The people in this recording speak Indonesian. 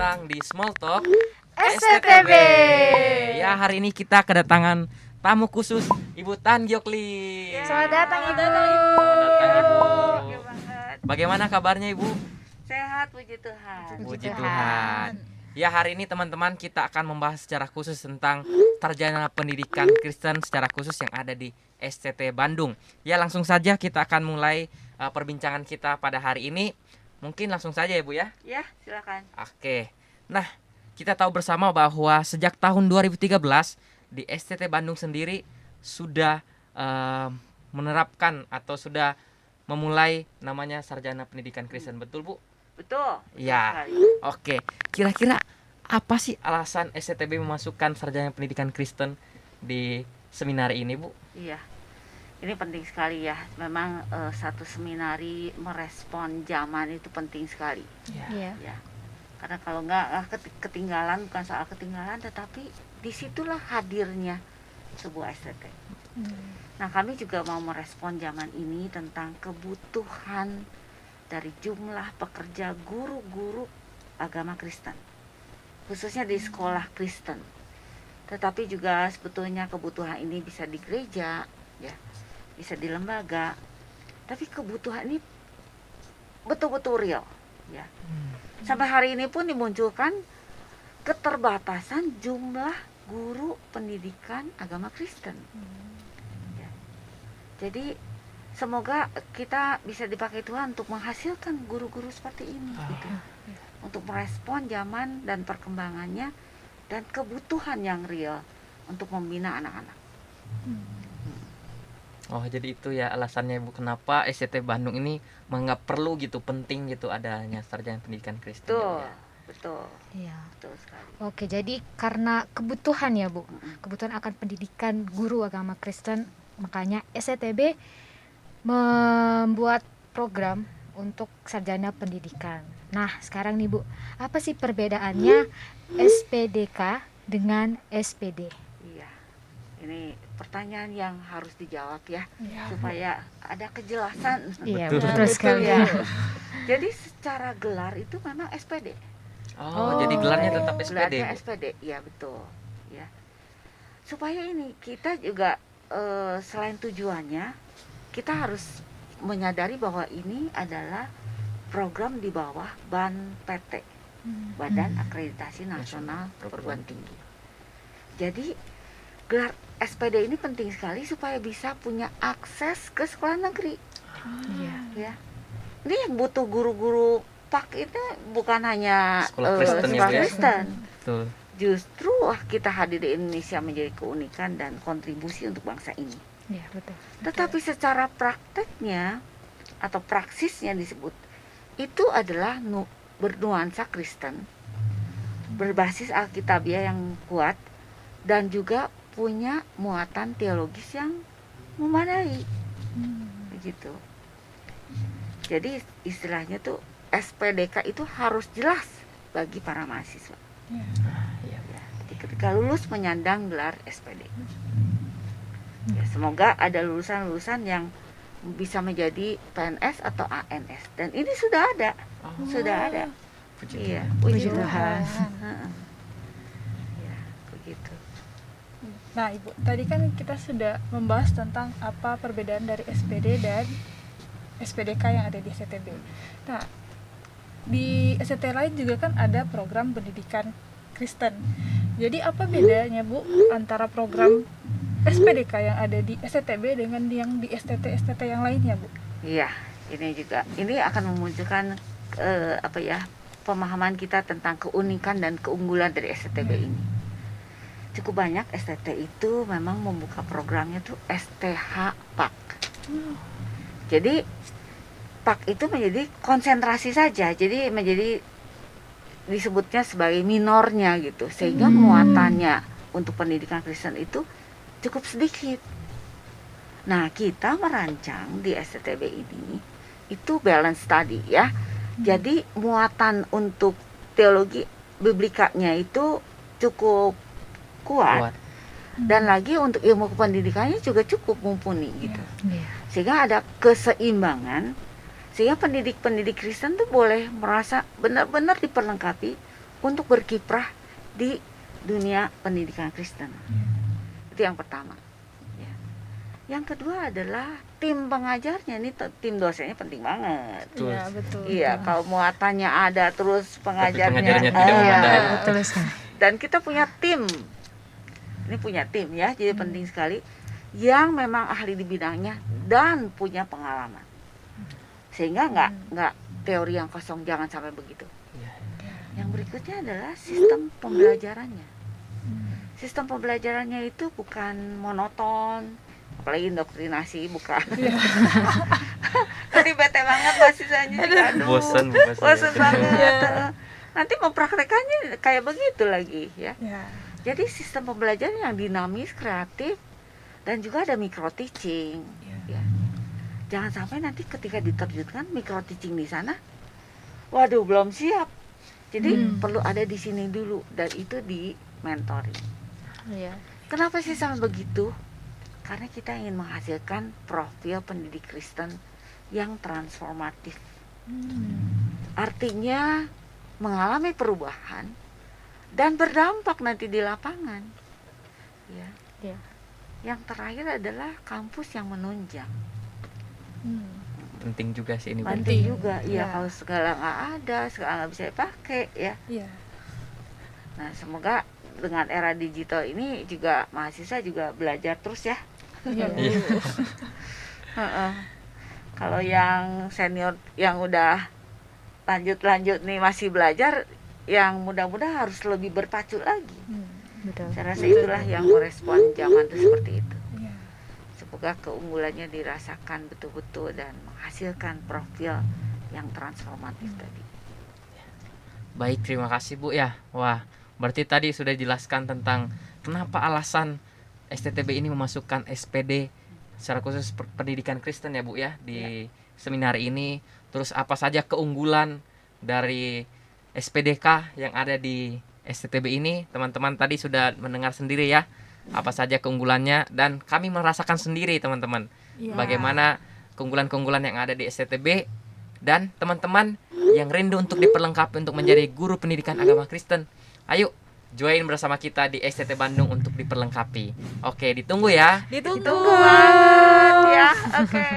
datang di Small Talk STTB. Ya, hari ini kita kedatangan tamu khusus Ibu Tan Giokli. Selamat datang Ibu. Selamat datang Ibu. Oke banget. Bagaimana kabarnya Ibu? Sehat, puji Tuhan. Puji Tuhan. Ya, hari ini teman-teman kita akan membahas secara khusus tentang sarjana pendidikan Kristen secara khusus yang ada di STT Bandung. Ya, langsung saja kita akan mulai perbincangan kita pada hari ini. Mungkin langsung saja ya Bu ya. Ya, silakan. Oke. Nah, kita tahu bersama bahwa sejak tahun 2013 di STT Bandung sendiri sudah menerapkan atau sudah memulai namanya sarjana pendidikan Kristen. Betul Bu? Betul. Ya. Sekali. Oke. Kira-kira apa sih alasan STTB memasukkan sarjana pendidikan Kristen di seminar ini Bu? Iya. Ini penting sekali ya. Memang satu seminari merespon zaman itu penting sekali. Ya. Ya. Karena kalau nggak ketinggalan, bukan soal ketinggalan, tetapi disitulah hadirnya sebuah STT. Nah, kami juga mau merespon zaman ini tentang kebutuhan dari jumlah pekerja guru-guru agama Kristen, khususnya di sekolah Kristen. Tetapi juga sebetulnya kebutuhan ini bisa di gereja, ya, bisa di lembaga. Tapi kebutuhan ini betul-betul real, ya. Sampai hari ini pun dimunculkan keterbatasan jumlah guru pendidikan agama Kristen. Ya. Jadi semoga kita bisa dipakai Tuhan untuk menghasilkan guru-guru seperti ini, gitu. Untuk merespon zaman dan perkembangannya dan kebutuhan yang real untuk membina anak-anak. Oh, jadi itu ya alasannya Bu kenapa STT Bandung ini menganggap perlu gitu, penting gitu adanya sarjana pendidikan Kristen. Betul, Ya. betul, Iya. betul sekali. Oke, jadi karena kebutuhan ya Bu, kebutuhan akan pendidikan guru agama Kristen, makanya STTB membuat program untuk sarjana pendidikan. Nah, sekarang nih Bu, apa sih perbedaannya SPDK dengan SPD? Iya, ini pertanyaan yang harus dijawab ya, supaya ada kejelasan. Iya, Betul. betul sekali. ya. Jadi secara gelar itu memang SPD. Oh, jadi gelarnya tetap SPD. Gelarnya Bu? SPD, ya betul. Ya, supaya ini kita juga selain tujuannya, kita harus menyadari bahwa ini adalah program di bawah BAN-PT, Badan Akreditasi Nasional Perguruan Tinggi. Jadi gelar SPD ini penting sekali supaya bisa punya akses ke sekolah negeri. Iya. Ya, ini yang butuh guru-guru PAK itu bukan hanya Sekolah Kristen ya, sekolah Bu ya? Kristen. Betul. Justru kita hadir di Indonesia menjadi keunikan dan kontribusi untuk bangsa ini. Iya, betul. Tetapi secara prakteknya atau praksisnya disebut itu adalah bernuansa Kristen, berbasis Alkitabiah yang kuat, dan juga punya muatan teologis yang memadai, begitu. Jadi istilahnya tuh SPDK itu harus jelas bagi para mahasiswa. Iya. Ya, jadi ketika lulus menyandang gelar SPD. Ya, semoga ada lulusan-lulusan yang bisa menjadi PNS atau ANS, dan ini sudah ada, sudah ada. Puji Iya, Tuhan. puji Puji Tuhan. Tuhan. Heeh. Ya, begitu. Nah Ibu, tadi kan kita sudah membahas tentang apa perbedaan dari SPD dan SPDK yang ada di STTB. Nah, di STT lain juga kan ada program pendidikan Kristen. Jadi apa bedanya Bu antara program SPDK yang ada di STTB dengan yang di STT yang lainnya Bu? Iya, ini akan memunculkan pemahaman kita tentang keunikan dan keunggulan dari STTB ini. Cukup banyak STT itu memang membuka programnya tuh STH PAK. Jadi PAK itu menjadi konsentrasi saja, jadi menjadi disebutnya sebagai minornya gitu, sehingga muatannya untuk pendidikan Kristen itu cukup sedikit. Nah, kita merancang di STTB ini itu balance study ya. Jadi muatan untuk teologi biblikanya itu cukup kuat. Dan lagi untuk ilmu kependidikannya juga cukup mumpuni gitu. Iya. Sehingga ada keseimbangan, sehingga pendidik-pendidik Kristen tuh boleh merasa benar-benar diperlengkapi untuk berkiprah di dunia pendidikan Kristen. Itu yang pertama. Ya. Yang kedua adalah tim pengajarnya, ini tim dosennya penting banget. Betul. Iya, betul. Iya, kalau muatannya ada terus pengajarnya, pengajarnya tidak iya. memadai. Betul sekali. Dan kita punya tim. Ini punya tim ya, jadi penting sekali yang memang ahli di bidangnya dan punya pengalaman. Sehingga nggak teori yang kosong, jangan sampai begitu. Yang berikutnya adalah sistem pembelajarannya. Sistem pembelajarannya itu bukan monoton, apalagi indoktrinasi, bukan. Tadi bete banget mahasiswanya, aduh, Bosan bosan banget. Iya. Nanti mempraktekannya kayak begitu lagi ya. Ya. Jadi sistem pembelajaran yang dinamis, kreatif, dan juga ada micro teaching. Ya. Jangan sampai nanti ketika diterjunkan micro teaching di sana, waduh belum siap. Jadi perlu ada di sini dulu, dan itu di mentoring. Iya. Kenapa sih sampai begitu? Karena kita ingin menghasilkan profil pendidik Kristen yang transformatif. Artinya mengalami perubahan dan berdampak nanti di lapangan. Ya. Ya. Yang terakhir adalah kampus yang menunjang. Penting juga sih ini, Bu. Penting juga, ya Ya. kalau segala nggak ada, segala nggak bisa dipakai ya. Iya. Nah semoga dengan era digital ini juga mahasiswa juga belajar terus ya. Iya, Bu. Iya. Heeh. Kalau yang senior yang udah lanjut nih masih belajar, yang muda-muda harus lebih berpacu lagi. Betul. Saya rasa itulah yang merespon zaman itu seperti itu. Iya. Semoga keunggulannya dirasakan betul-betul dan menghasilkan profil yang transformatif tadi. Baik, terima kasih Bu ya. Wah, berarti tadi sudah dijelaskan tentang kenapa alasan STTB ini memasukkan SPD secara khusus pendidikan Kristen ya Bu ya di seminar ini. Terus apa saja keunggulan dari SPDK yang ada di STTB ini. Teman-teman tadi sudah mendengar sendiri ya apa saja keunggulannya, dan kami merasakan sendiri teman-teman Iya. bagaimana keunggulan-keunggulan yang ada di STTB. Dan teman-teman yang rindu untuk diperlengkapi untuk menjadi guru pendidikan agama Kristen, ayo join bersama kita di STT Bandung untuk diperlengkapi. Oke, ditunggu ya. Ditunggu. Tunggu banget ya, oke.